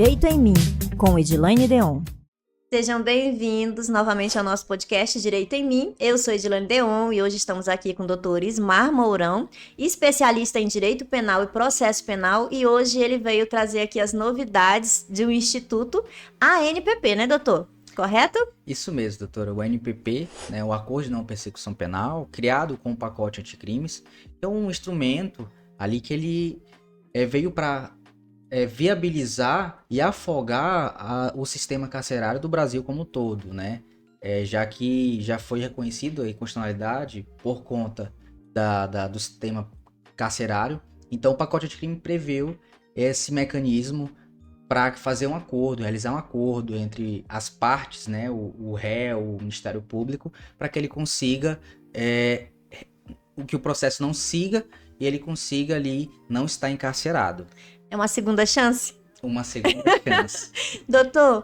Direito em Mim, com Edilane Deon. Sejam bem-vindos novamente ao nosso podcast Direito em Mim. Eu sou Edilane Deon e hoje estamos aqui com o Dr. Ismar Mourão, especialista em Direito Penal e Processo Penal, e hoje ele veio trazer aqui as novidades do Instituto ANPP, né, doutor? Correto? Isso mesmo, doutora. O ANPP, né, o Acordo de Não Persecução Penal, criado com o pacote anticrimes, é um instrumento ali que ele veio para viabilizar e afogar o sistema carcerário do Brasil como um todo, né? Já que já foi reconhecido a inconstitucionalidade por conta do sistema carcerário. Então, o pacote anticrime preveu esse mecanismo para fazer um acordo, realizar um acordo entre as partes, né, o réu, o Ministério Público, para que ele consiga que o processo não siga e ele consiga ali não estar encarcerado. É uma segunda chance? Uma segunda chance. Doutor,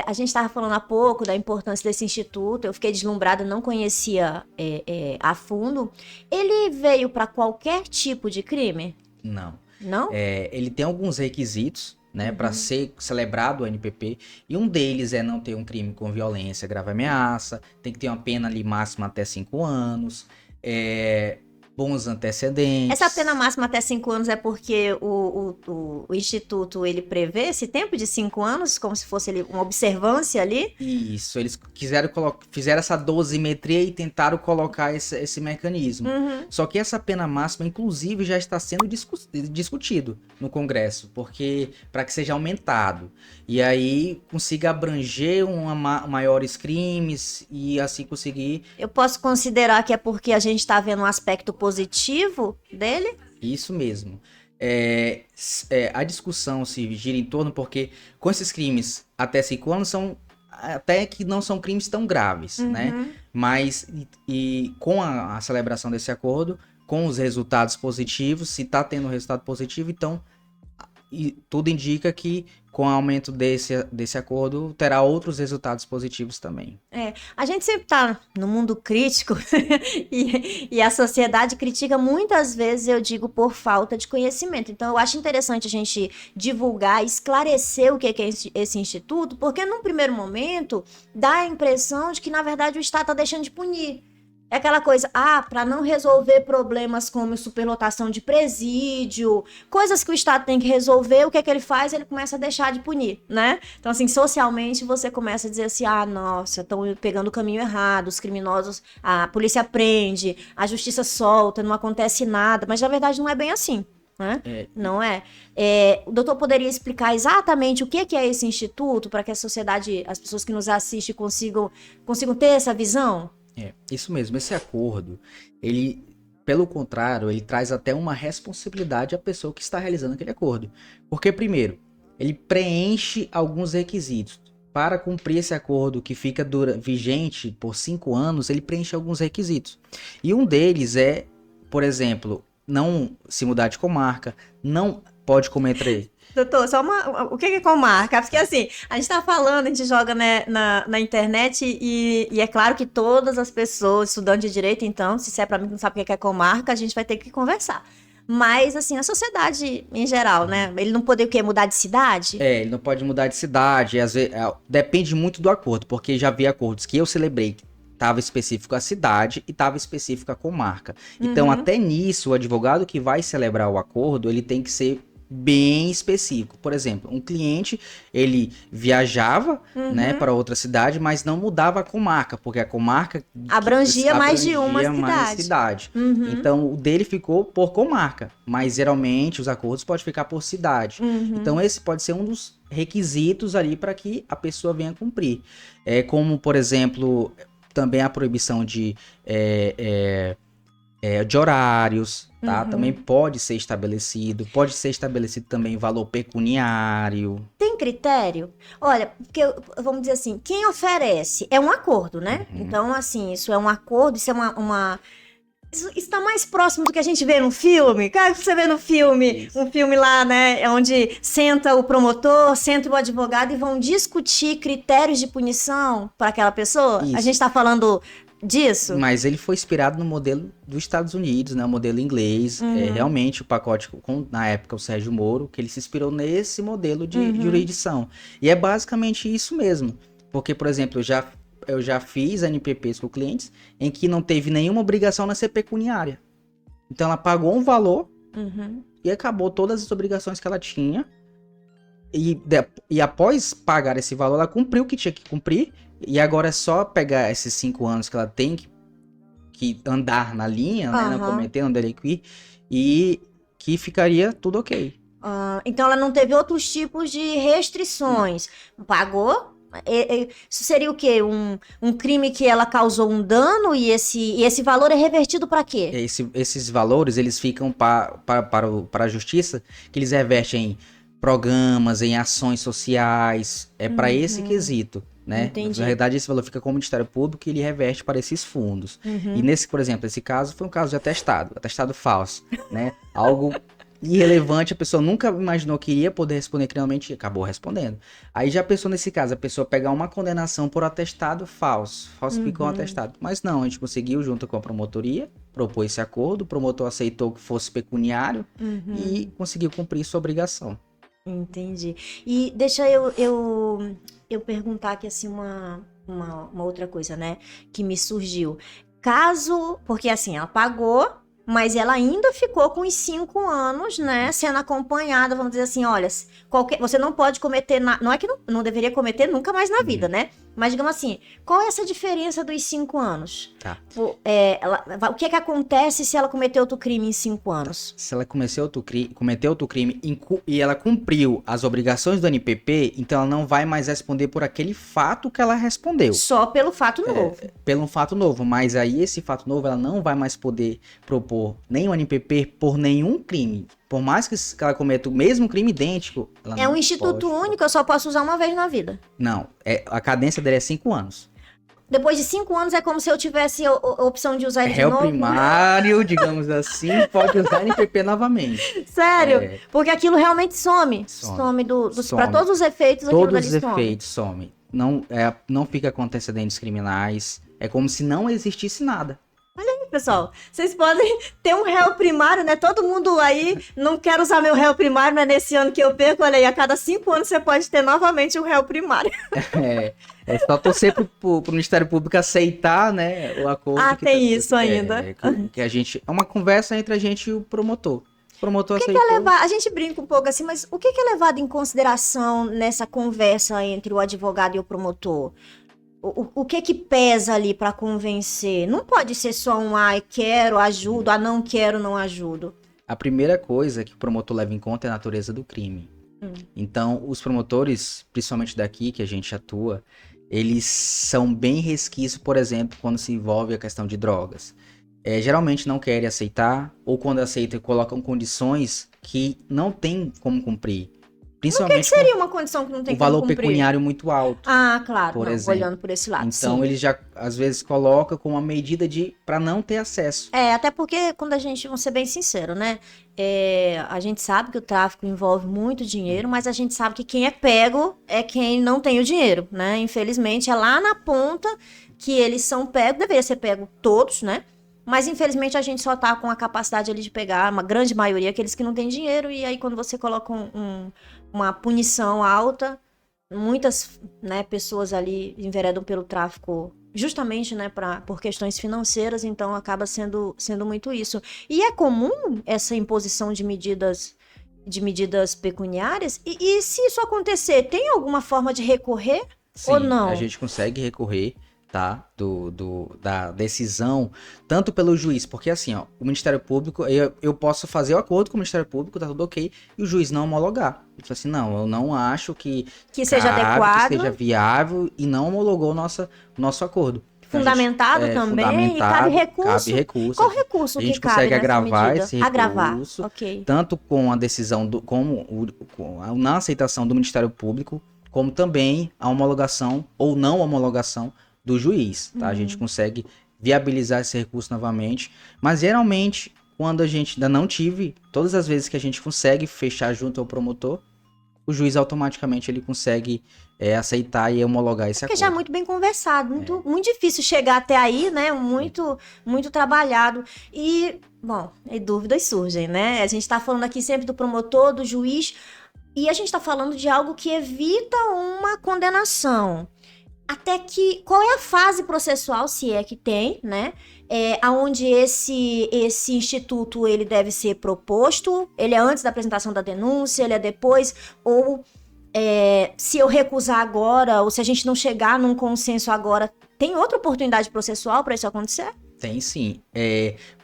a gente estava falando há pouco da importância desse instituto, eu fiquei deslumbrada, não conhecia a fundo. Ele veio para qualquer tipo de crime? Não. Não? Ele tem alguns requisitos, né, para ser celebrado o ANPP, e um deles é não ter um crime com violência, grave ameaça, tem que ter uma pena ali máxima até 5 anos, bons antecedentes. Essa pena máxima até 5 anos é porque o Instituto, ele prevê esse tempo de 5 anos, como se fosse ali uma observância ali? Isso, eles fizeram essa dosimetria e tentaram colocar esse mecanismo. Só que essa pena máxima, inclusive, já está sendo discutido no Congresso, porque para que seja aumentado. E aí consiga abranger maiores crimes e assim conseguir... Eu posso considerar que é porque a gente está vendo um aspecto positivo dele? Isso mesmo. A discussão se gira em torno porque com esses crimes até 5 anos são até que não são crimes tão graves, né? Mas e com a celebração desse acordo, com os resultados positivos, se está tendo resultado positivo, então tudo indica que com o aumento desse acordo terá outros resultados positivos também. A gente sempre está no mundo crítico e a sociedade critica muitas vezes, eu digo, por falta de conhecimento. Então, eu acho interessante a gente divulgar, esclarecer o que é esse instituto, porque num primeiro momento dá a impressão de que, na verdade, o Estado está deixando de punir. É aquela coisa, para não resolver problemas como superlotação de presídio, coisas que o Estado tem que resolver, o que é que ele faz? Ele começa a deixar de punir, né? Então, assim, socialmente você começa a dizer assim, nossa, estão pegando o caminho errado, os criminosos, a polícia prende, a justiça solta, não acontece nada, mas na verdade não é bem assim, né? Não é? O doutor poderia explicar exatamente o que é esse instituto, para que a sociedade, as pessoas que nos assistem consigam ter essa visão? Isso mesmo, esse acordo, ele, pelo contrário, ele traz até uma responsabilidade à pessoa que está realizando aquele acordo. Porque, primeiro, ele preenche alguns requisitos. Para cumprir esse acordo que fica vigente por 5 anos, ele preenche alguns requisitos. E um deles é, por exemplo, não se mudar de comarca, não pode cometer... Doutor, o que é comarca? Porque assim, a gente tá falando, a gente joga, né, na internet e é claro que todas as pessoas, estudantes de direito, então, se é pra mim que não sabe o que é comarca, a gente vai ter que conversar. Mas, assim, a sociedade em geral, né? Ele não poderia o quê? Mudar de cidade? Ele não pode mudar de cidade, às vezes, depende muito do acordo, porque já vi acordos que eu celebrei que estava específico a cidade e estava específico a comarca. Então, até nisso, o advogado que vai celebrar o acordo, ele tem que ser bem específico. Por exemplo, um cliente, ele viajava, né, para outra cidade, mas não mudava a comarca, porque a comarca abrangia mais de uma cidade. Então, o dele ficou por comarca, mas geralmente os acordos podem ficar por cidade. Então, esse pode ser um dos requisitos ali para que a pessoa venha cumprir. Como, por exemplo, também a proibição de horários, tá? Também pode ser estabelecido também valor pecuniário. Tem critério? Olha, porque, vamos dizer assim, quem oferece é um acordo, né? Então, assim, isso é um acordo, isso é Isso está mais próximo do que a gente vê no filme. Cara, você vê no filme, Isso. um filme lá, né, onde senta o promotor, senta o advogado e vão discutir critérios de punição para aquela pessoa. Isso. A gente está falando disso? Mas ele foi inspirado no modelo dos Estados Unidos, né? O modelo inglês. Realmente o pacote, na época, o Sérgio Moro, que ele se inspirou nesse modelo de jurisdição. E é basicamente isso mesmo. Porque, por exemplo, eu já fiz NPPs com clientes em que não teve nenhuma obrigação na ser pecuniária. Então ela pagou um valor e acabou todas as obrigações que ela tinha. E após pagar esse valor, ela cumpriu o que tinha que cumprir. E agora é só pegar esses 5 anos que ela tem que andar na linha, né? Não cometer, não delinquir. E que ficaria tudo ok. Então ela não teve outros tipos de restrições. Pagou? Isso seria o quê? Um crime que ela causou um dano e esse valor é revertido para quê? Esses valores, eles ficam para a justiça, que eles revertem em programas, em ações sociais, para esse quesito, né? Entendi. Na verdade, esse valor fica com o Ministério Público e ele reverte para esses fundos. E nesse, por exemplo, esse caso foi um caso de atestado falso, né? Algo irrelevante, a pessoa nunca imaginou que iria poder responder criminalmente e acabou respondendo. Aí já pensou nesse caso, a pessoa pegar uma condenação por atestado falso, falsificou um atestado. Mas não, a gente conseguiu junto com a promotoria, propôs esse acordo, o promotor aceitou que fosse pecuniário e conseguiu cumprir sua obrigação. Entendi. E deixa eu perguntar aqui assim uma outra coisa, né? Que me surgiu. Porque assim, ela pagou, mas ela ainda ficou com os 5 anos, né? Sendo acompanhada, vamos dizer assim, olha, você não pode cometer, não é que não deveria cometer nunca mais na vida, né? Mas digamos assim, qual é essa diferença dos 5 anos? Tá. O que acontece se ela cometer outro crime em 5 anos? Se ela cometeu outro crime e ela cumpriu as obrigações do NPP, então ela não vai mais responder por aquele fato que ela respondeu. Só pelo fato novo. Pelo fato novo, mas aí esse fato novo ela não vai mais poder propor nenhum NPP por nenhum crime. Por mais que ela cometa o mesmo crime idêntico, ela É um instituto único, eu só posso usar uma vez na vida. Não, a cadência dele é 5 anos. Depois de 5 anos é como se eu tivesse a opção de usar ele de Réu novo. primário, digamos assim, pode usar NPP novamente. Sério? Porque aquilo realmente some. Some. Para todos os efeitos, aquilo Todos dali os efeitos somem. Não fica com antecedentes criminais. É como se não existisse nada. Pessoal, vocês podem ter um réu primário, né? Todo mundo aí não quer usar meu réu primário, não é nesse ano que eu perco. Olha aí, a cada 5 anos você pode ter novamente um réu primário. É só torcer pro Ministério Público aceitar, né, o acordo. Tem isso ainda. Que a gente, é uma conversa entre a gente e o promotor. O promotor O que aceitou. é levado? A gente brinca um pouco assim, mas o que é levado em consideração nessa conversa entre o advogado e o promotor? O que pesa ali para convencer? Não pode ser só um quero, ajudo, não quero, não ajudo. A primeira coisa que o promotor leva em conta é a natureza do crime. Então, os promotores, principalmente daqui que a gente atua, eles são bem resquícios, por exemplo, quando se envolve a questão de drogas. Geralmente não querem aceitar, ou quando aceitam, colocam condições que não tem como cumprir. Principalmente O que seria uma condição que não tem o valor como cumprir? pecuniário muito alto. Claro, por não, exemplo. olhando por esse lado. Então, sim. eles já, às vezes, colocam com uma medida para não ter acesso. Até porque quando vamos ser bem sincero, né? A gente sabe que o tráfico envolve muito dinheiro, mas a gente sabe que quem é pego é quem não tem o dinheiro, né? Infelizmente, é lá na ponta que eles são pegos, deveria ser pego todos, né? Mas, infelizmente, a gente só tá com a capacidade ali de pegar, uma grande maioria, aqueles que não têm dinheiro, e aí quando você coloca uma punição alta, muitas, né, pessoas ali enveredam pelo tráfico justamente, né, por questões financeiras, então acaba sendo muito isso. E é comum essa imposição de medidas pecuniárias? E se isso acontecer, tem alguma forma de recorrer? Sim, ou não? A gente consegue recorrer, tá? Da decisão, tanto pelo juiz, porque assim, ó, o Ministério Público, eu posso fazer o acordo com o Ministério Público, tá tudo ok, e o juiz não homologar. Ele fala assim, não, eu não acho que seja adequado, que seja viável, e não homologou o nosso acordo. Fundamentado também, e cabe recurso. Cabe recurso. Qual recurso a que gente cabe consegue nessa agravar medida? esse recurso, ok. tanto com a decisão, na aceitação do Ministério Público, como também a homologação ou não homologação do juiz, tá? A gente consegue viabilizar esse recurso novamente. Mas geralmente, quando a gente ainda não tive, todas as vezes que a gente consegue fechar junto ao promotor, o juiz automaticamente ele consegue aceitar e homologar esse Porque acordo. já é muito bem conversado, muito difícil chegar até aí, né? Muito trabalhado. E, bom, e dúvidas surgem, né? A gente tá falando aqui sempre do promotor, do juiz, e a gente tá falando de algo que evita uma condenação. Até que, qual é a fase processual, se é que tem, né? Aonde esse instituto ele deve ser proposto? Ele é antes da apresentação da denúncia, ele é depois, ou se eu recusar agora, ou se a gente não chegar num consenso agora, tem outra oportunidade processual para isso acontecer? Tem sim.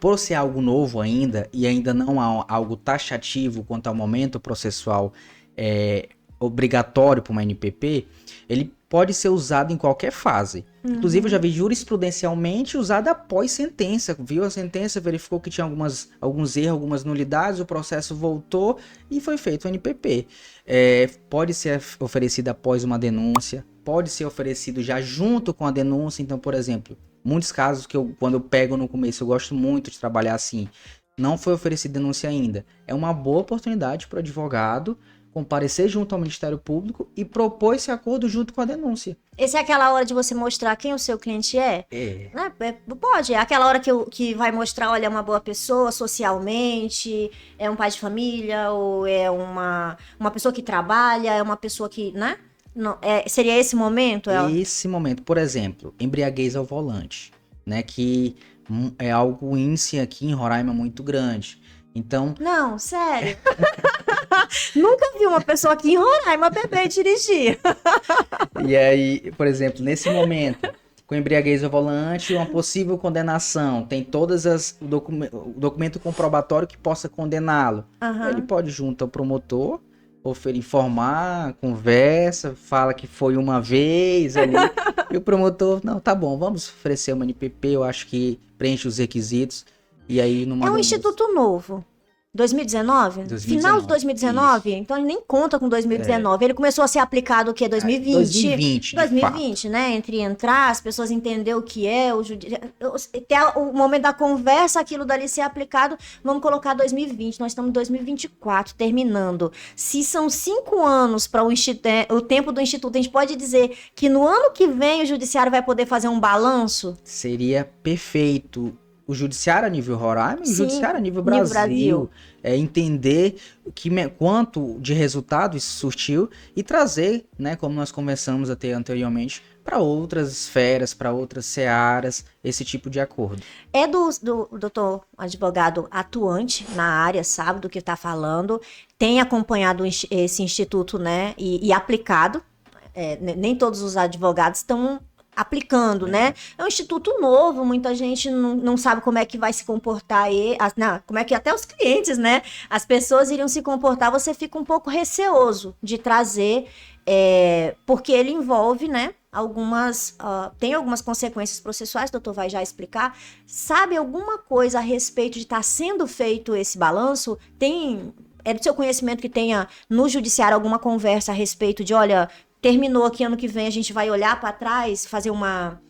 Por ser algo novo ainda, e ainda não há algo taxativo quanto ao momento processual obrigatório para uma NPP, ele pode ser usado em qualquer fase. Inclusive, eu já vi jurisprudencialmente usado após sentença. Viu a sentença, verificou que tinha alguns erros, algumas nulidades, o processo voltou e foi feito o NPP. Pode ser oferecido após uma denúncia, pode ser oferecido já junto com a denúncia. Então, por exemplo, muitos casos que quando eu pego no começo, eu gosto muito de trabalhar assim, não foi oferecida denúncia ainda. É uma boa oportunidade para o advogado comparecer junto ao Ministério Público e propor esse acordo junto com a denúncia. Essa é aquela hora de você mostrar quem o seu cliente é? Né? Pode, é aquela hora que vai mostrar, olha, é uma boa pessoa socialmente, é um pai de família, ou é uma pessoa que trabalha, é uma pessoa que, né? Não, seria esse momento? Esse momento, por exemplo, embriaguez ao volante, né? Que é algo índice aqui em Roraima muito grande. Então... Não, sério. Nunca vi uma pessoa aqui em Roraima beber e dirigir. E aí, por exemplo, nesse momento, com embriaguez ao volante, uma possível condenação, tem todas o documento comprobatório que possa condená-lo. Ele pode junto ao promotor, informar, conversa, fala que foi uma vez ali, e o promotor, não, tá bom, vamos oferecer uma NPP, eu acho que preenche os requisitos. E aí, é um instituto novo. 2019? Final de 2019? Isso. Então ele nem conta com 2019. Ele começou a ser aplicado o quê? 2020? 2020, né? Entre entrar, as pessoas entenderem o que é, até o momento da conversa, aquilo dali ser aplicado, vamos colocar 2020. Nós estamos em 2024, terminando. Se são 5 anos para o tempo do instituto, a gente pode dizer que no ano que vem o judiciário vai poder fazer um balanço? Seria perfeito. O judiciário a nível Roraima e o judiciário a nível Brasil. Entender quanto de resultado isso surtiu e trazer, né, como nós conversamos até anteriormente, para outras esferas, para outras searas, esse tipo de acordo. É do doutor advogado atuante na área, sabe do que está falando, tem acompanhado esse instituto, né, e aplicado. Nem todos os advogados estão aplicando, né? É um instituto novo, muita gente não sabe como é que vai se comportar, como é que até os clientes, né? As pessoas iriam se comportar, você fica um pouco receoso de trazer, porque ele envolve, né? Tem algumas consequências processuais, o doutor vai já explicar. Sabe alguma coisa a respeito de estar sendo feito esse balanço? É do seu conhecimento que tenha no judiciário alguma conversa a respeito de, olha, terminou aqui ano que vem, a gente vai olhar para trás, fazer uma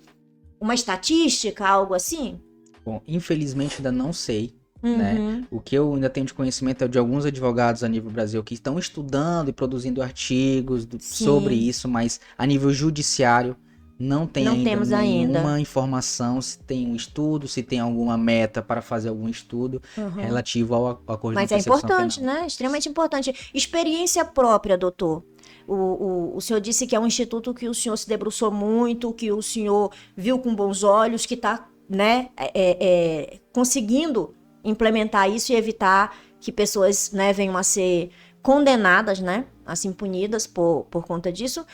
estatística, algo assim? Bom, infelizmente ainda não sei, né? O que eu ainda tenho de conhecimento é de alguns advogados a nível Brasil que estão estudando e produzindo artigos sobre isso, mas a nível judiciário não temos nenhuma informação se tem um estudo, se tem alguma meta para fazer algum estudo relativo ao acordo de persecução penal. Mas é importante, né? Extremamente importante. Experiência própria, doutor. O senhor disse que é um instituto que o senhor se debruçou muito, que o senhor viu com bons olhos, que está, né, conseguindo implementar isso e evitar que pessoas, né, venham a ser condenadas, né, assim, punidas por conta disso.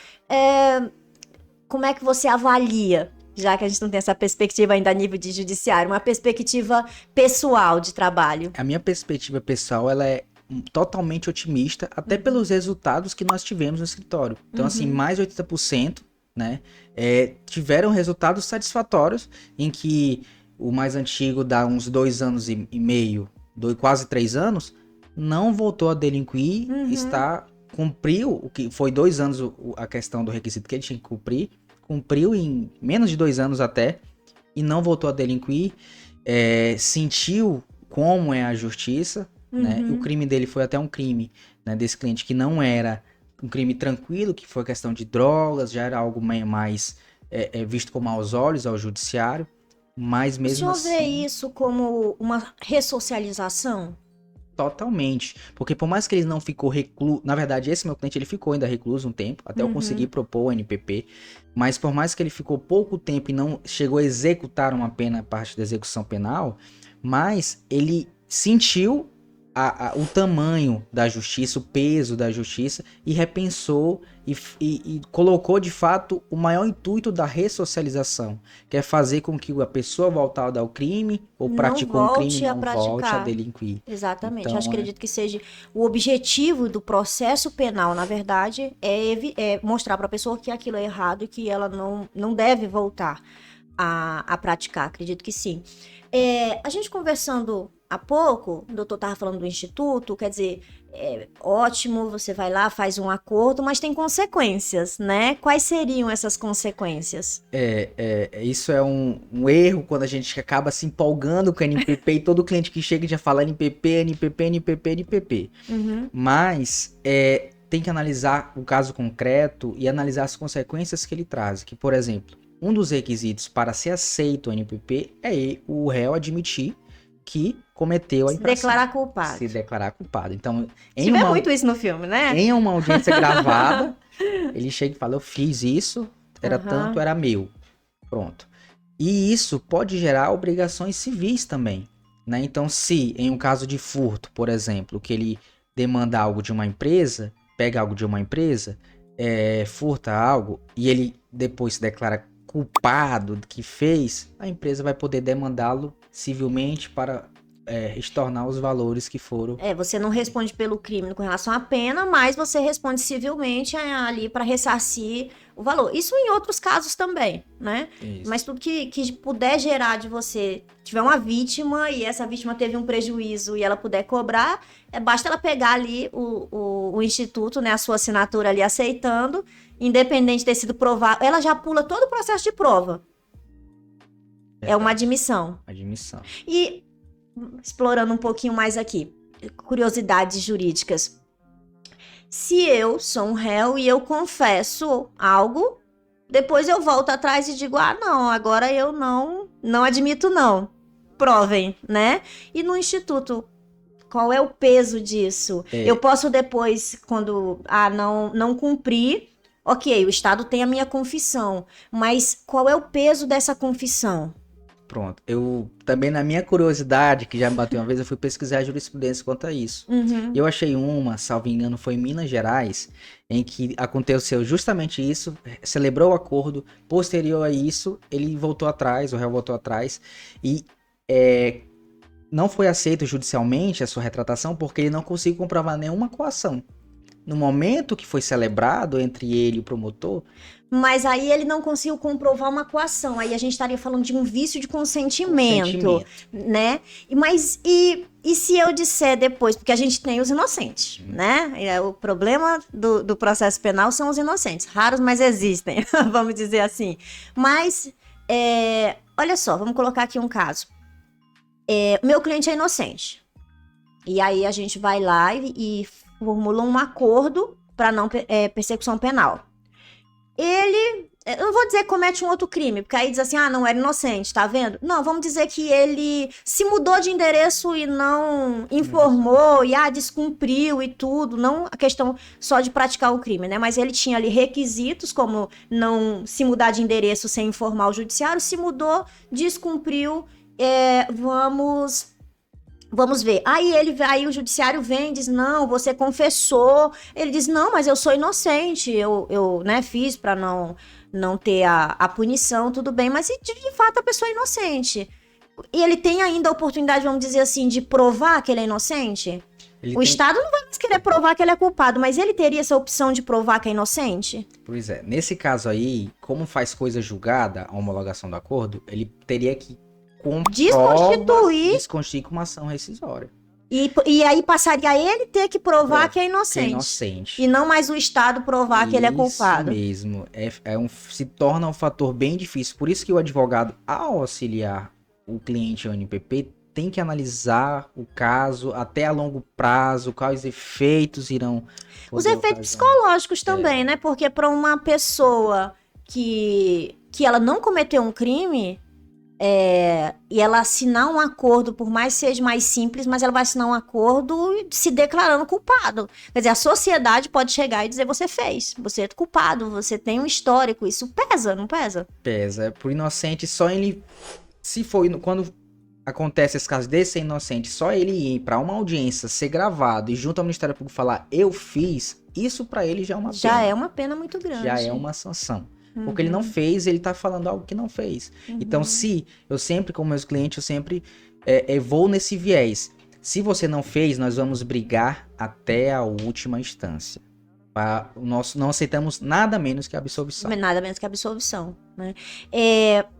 Como é que você avalia, já que a gente não tem essa perspectiva ainda a nível de judiciário, uma perspectiva pessoal de trabalho? A minha perspectiva pessoal, ela é totalmente otimista, até pelos resultados que nós tivemos no escritório. Então, assim, mais de 80%, né, tiveram resultados satisfatórios, em que o mais antigo, dá uns 2 anos e meio, quase 3 anos, não voltou a delinquir, cumpriu, o que foi 2 anos a questão do requisito que ele tinha que cumprir, cumpriu em menos de 2 anos até, e não voltou a delinquir, sentiu como é a justiça, né? E o crime dele foi até um crime, né, desse cliente que não era um crime tranquilo, que foi questão de drogas, já era algo mais visto com maus olhos ao judiciário, mas O mesmo senhor vê assim, isso como uma ressocialização? totalmente. Porque por mais que ele não ficou recluso, na verdade esse meu cliente ele ficou ainda recluso um tempo, até eu conseguir propor o NPP, mas por mais que ele ficou pouco tempo e não chegou a executar uma pena, parte da execução penal, mas ele sentiu o tamanho da justiça, o peso da justiça, e repensou e colocou de fato o maior intuito da ressocialização, que é fazer com que a pessoa voltada ao crime ou Não praticou um crime volte a não volte a praticar. delinquir. Exatamente. Então, Acho que acredito que seja o objetivo do processo penal, na verdade, é mostrar para a pessoa que aquilo é errado e que ela não deve voltar a praticar. Acredito que sim. A gente conversando há pouco, o doutor estava falando do instituto, quer dizer, ótimo, você vai lá, faz um acordo, mas tem consequências, né? Quais seriam essas consequências? Isso é um erro quando a gente acaba se empolgando com a NPP e todo cliente que chega já fala NPP, NPP, NPP, NPP. Mas tem que analisar o caso concreto e analisar as consequências que ele traz. Que, por exemplo, um dos requisitos para ser aceito o NPP é o réu admitir que cometeu a Se infração. declarar culpado. Se declarar culpado. Então, Tiver muito isso no filme, né? em uma audiência gravada, ele chega e fala, eu fiz isso, era tanto, era meu. Pronto. E isso pode gerar obrigações civis também, né? Então, se em um caso de furto, por exemplo, que ele demanda algo de uma empresa, pega algo de uma empresa, furta algo, e ele depois se declara culpado do que fez, a empresa vai poder demandá-lo civilmente para estornar os valores que foram. Você não responde pelo crime com relação à pena, mas você responde civilmente ali para ressarcir o valor. Isso em outros casos também, né? Isso. Mas tudo que puder gerar de você, tiver uma vítima e essa vítima teve um prejuízo e ela puder cobrar, basta ela pegar ali o instituto, né, a sua assinatura ali aceitando, independente de ter sido provado, ela já pula todo o processo de prova. É uma admissão. Admissão. E explorando um pouquinho mais aqui, curiosidades jurídicas. Se eu sou um réu e eu confesso algo, depois eu volto atrás e digo, não, agora eu não admito não. Provem, né? E no instituto, qual é o peso disso? Eu posso depois, quando não cumprir, ok, o Estado tem a minha confissão, mas qual é o peso dessa confissão? Pronto. Eu também, na minha curiosidade, que já me bateu uma vez, eu fui pesquisar a jurisprudência quanto a isso. E eu achei salvo engano, foi em Minas Gerais, em que aconteceu justamente isso, celebrou o acordo, posterior a isso, ele voltou atrás, o réu voltou atrás, e não foi aceito judicialmente a sua retratação, porque ele não conseguiu comprovar nenhuma coação. No momento que foi celebrado entre ele e o promotor... Mas aí ele não conseguiu comprovar uma coação. Aí a gente estaria falando de um vício de consentimento. Né? E se eu disser depois, porque a gente tem os inocentes, né? O problema do processo penal são os inocentes. Raros, mas existem, vamos dizer assim. Mas, olha só, vamos colocar aqui um caso. Meu cliente é inocente. E aí a gente vai lá e formula um acordo para não persecução penal. Ele, eu não vou dizer que comete um outro crime, porque aí diz assim, não era inocente, tá vendo? Não, vamos dizer que ele se mudou de endereço e não informou, e descumpriu e tudo, não a questão só de praticar o crime, né? Mas ele tinha ali requisitos, como não se mudar de endereço sem informar o judiciário, se mudou, descumpriu, Vamos ver. Aí o judiciário vem e diz, não, você confessou. Ele diz, não, mas eu sou inocente, eu fiz para não ter a punição, tudo bem. Mas de fato a pessoa é inocente. E ele tem ainda a oportunidade, vamos dizer assim, de provar que ele é inocente? Estado não vai mais querer provar que ele é culpado, mas ele teria essa opção de provar que é inocente? Pois é. Nesse caso aí, como faz coisa julgada, a homologação do acordo, ele teria que desconstituir com uma ação rescisória. E aí passaria a ele ter que provar que é Que é inocente. inocente. E não mais o Estado provar que ele é culpado. Isso mesmo. Se torna um fator bem difícil. Por isso que o advogado, ao auxiliar o cliente ao NPP, tem que analisar o caso até a longo prazo, quais efeitos irão... Os poder efeitos ocasionar. psicológicos também, né? Porque para uma pessoa que ela não cometeu um crime, e ela assinar um acordo, por mais que seja mais simples, mas ela vai assinar um acordo se declarando culpado. Quer dizer, a sociedade pode chegar e dizer: você fez, você é culpado, você tem um histórico. Isso pesa, não pesa? Pesa. Por inocente, só ele... Se for... Quando acontece esse caso desse ser inocente, só ele ir pra uma audiência, ser gravado e junto ao Ministério Público falar eu fiz, isso pra ele já é uma pena. Já é uma pena muito grande. Já é uma sanção. Porque ele não fez, ele tá falando algo que não fez. Então, eu sempre, com meus clientes, eu sempre vou nesse viés. Se você não fez, nós vamos brigar até a última instância. Nós não aceitamos nada menos que a absolvição. Nada menos que absolvição, né?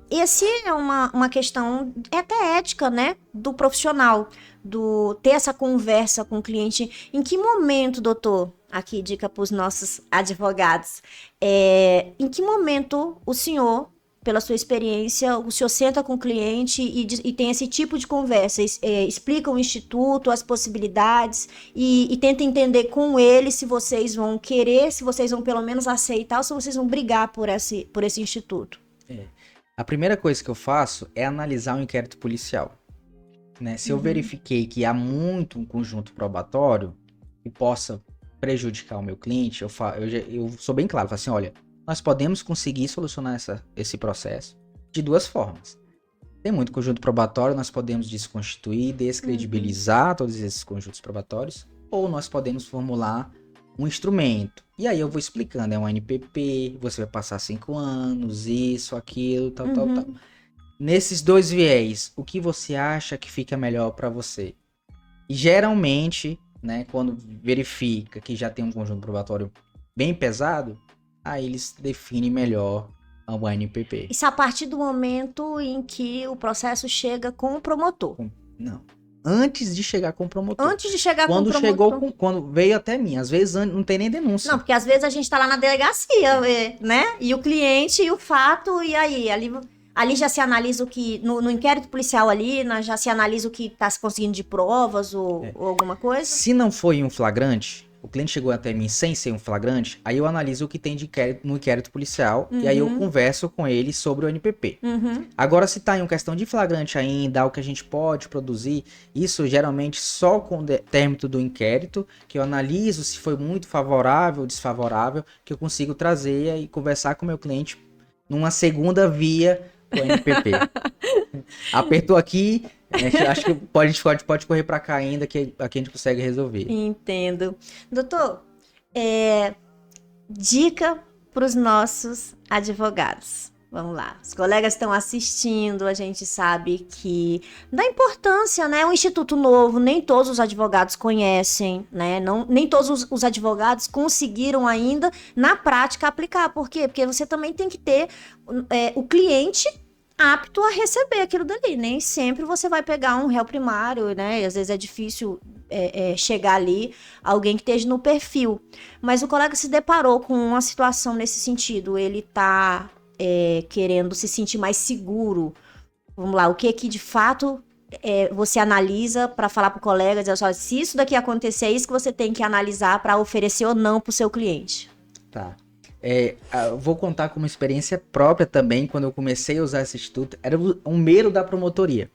Esse é uma questão até ética, né? Do profissional, do ter essa conversa com o cliente. Em que momento, doutor? Aqui, dica para os nossos advogados. Em que momento o senhor, pela sua experiência, o senhor senta com o cliente e tem esse tipo de conversa, explica o instituto, as possibilidades e tenta entender com ele se vocês vão querer, se vocês vão pelo menos aceitar ou se vocês vão brigar por esse instituto? A primeira coisa que eu faço é analisar o inquérito policial. Né? Se eu verifiquei que há muito um conjunto probatório que possa prejudicar o meu cliente, eu sou bem claro, falo assim, olha, nós podemos conseguir solucionar esse processo de duas formas. Tem muito conjunto probatório, nós podemos desconstituir, descredibilizar todos esses conjuntos probatórios, ou nós podemos formular um instrumento. E aí eu vou explicando, é um NPP, você vai passar 5 anos, isso, aquilo, tal. Nesses dois viés, o que você acha que fica melhor para você? E geralmente, né, quando verifica que já tem um conjunto probatório bem pesado, aí eles definem melhor o NPP. Isso a partir do momento em que o processo chega com o promotor. Não. Antes de chegar com o promotor. Antes de chegar com o promotor. Quando veio até mim. Às vezes não tem nem denúncia. Não, porque às vezes a gente tá lá na delegacia, né? E o cliente e o fato, e aí? Ali já se analisa o que... No inquérito policial ali, já se analisa o que tá se conseguindo de provas ou alguma coisa? Se não foi um flagrante, o cliente chegou até mim sem ser um flagrante, aí eu analiso o que tem de inquérito, no inquérito policial e aí eu converso com ele sobre o NPP. Agora, se tá em uma questão de flagrante ainda, o que a gente pode produzir, isso geralmente só com o término do inquérito, que eu analiso se foi muito favorável ou desfavorável, que eu consigo trazer e conversar com o meu cliente numa segunda via do NPP. Apertou aqui, acho que a gente pode correr para cá ainda, que aqui a gente consegue resolver. Entendo. Doutor, dica para os nossos advogados. Vamos lá. Os colegas estão assistindo, a gente sabe que da importância, né? Um instituto novo, nem todos os advogados conhecem, né? Nem todos os advogados conseguiram ainda, na prática, aplicar. Por quê? Porque você também tem que ter o cliente apto a receber aquilo dali. Nem sempre você vai pegar um réu primário, né? E às vezes é difícil chegar ali alguém que esteja no perfil. Mas o colega se deparou com uma situação nesse sentido. Ele tá querendo se sentir mais seguro. Vamos lá, o que de fato você analisa para falar pro colega, dizer só, se isso daqui acontecer, é isso que você tem que analisar para oferecer ou não pro seu cliente. Tá. Eu vou contar como experiência própria também, quando eu comecei a usar esse instituto, era um medo da promotoria.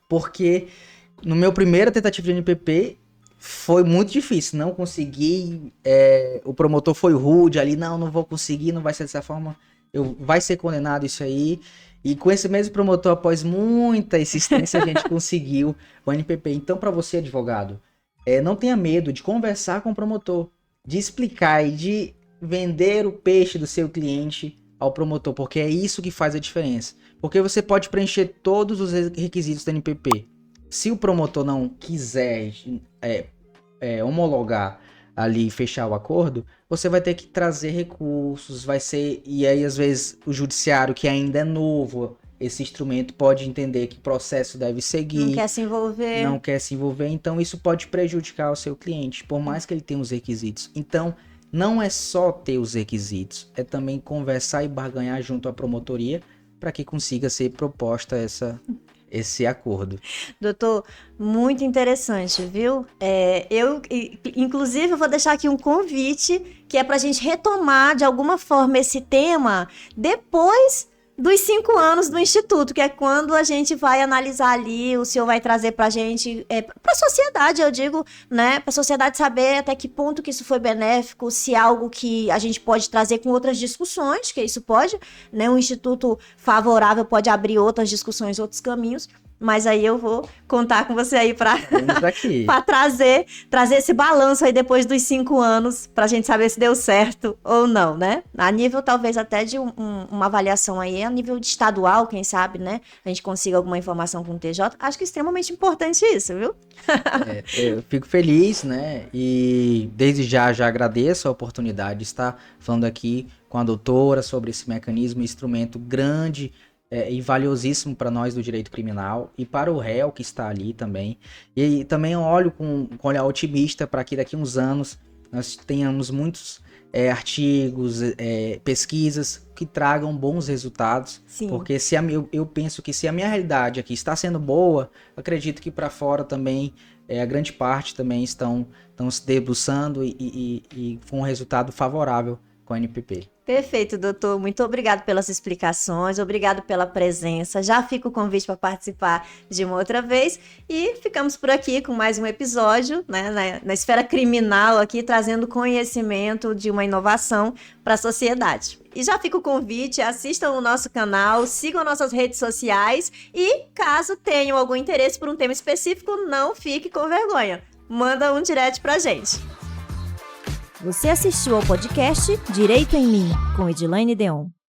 Porque no meu primeira tentativa de NPP foi muito difícil, não consegui, o promotor foi rude ali, não vou conseguir, não vai ser dessa forma, vai ser condenado isso aí. E com esse mesmo promotor, após muita insistência, a gente conseguiu o NPP. Então, para você, advogado, não tenha medo de conversar com o promotor, de explicar e de vender o peixe do seu cliente ao promotor, porque é isso que faz a diferença. Porque você pode preencher todos os requisitos do NPP. Se o promotor não quiser homologar ali, fechar o acordo, você vai ter que trazer recursos, e aí às vezes o judiciário, que ainda é novo, esse instrumento pode entender que processo deve seguir. Não quer se envolver. Não quer se envolver, então isso pode prejudicar o seu cliente, por mais que ele tenha os requisitos. Então, não é só ter os requisitos, é também conversar e barganhar junto à promotoria para que consiga ser proposta esse acordo. Doutor, muito interessante, viu? Inclusive, eu vou deixar aqui um convite, que é para a gente retomar, de alguma forma, esse tema depois dos 5 anos do Instituto, que é quando a gente vai analisar ali, o senhor vai trazer para a gente, para a sociedade, eu digo, né? Para a sociedade saber até que ponto que isso foi benéfico, se é algo que a gente pode trazer com outras discussões, que isso pode, né? Um Instituto favorável pode abrir outras discussões, outros caminhos. Mas aí eu vou contar com você aí para trazer esse balanço aí depois dos 5 anos, para a gente saber se deu certo ou não, né? A nível talvez até de uma avaliação aí, a nível de estadual, quem sabe, né? A gente consiga alguma informação com o TJ. Acho que é extremamente importante isso, viu? Eu fico feliz, né? E desde já agradeço a oportunidade de estar falando aqui com a doutora sobre esse mecanismo, instrumento grande, e valiosíssimo para nós do direito criminal e para o réu que está ali também. E também eu olho com olhar otimista para que daqui a uns anos nós tenhamos muitos artigos, pesquisas que tragam bons resultados. Sim. Porque eu penso que se a minha realidade aqui está sendo boa, acredito que para fora também, a grande parte também estão se debruçando e com um resultado favorável com a NPP. Perfeito, doutor. Muito obrigado pelas explicações, obrigado pela presença. Já fica o convite para participar de uma outra vez. E ficamos por aqui com mais um episódio, né, na esfera criminal aqui, trazendo conhecimento de uma inovação para a sociedade. E já fica o convite, assistam o nosso canal, sigam nossas redes sociais e, caso tenham algum interesse por um tema específico, não fique com vergonha. Manda um direct pra gente. Você assistiu ao podcast Direito em Mim, com Edilaine Deon.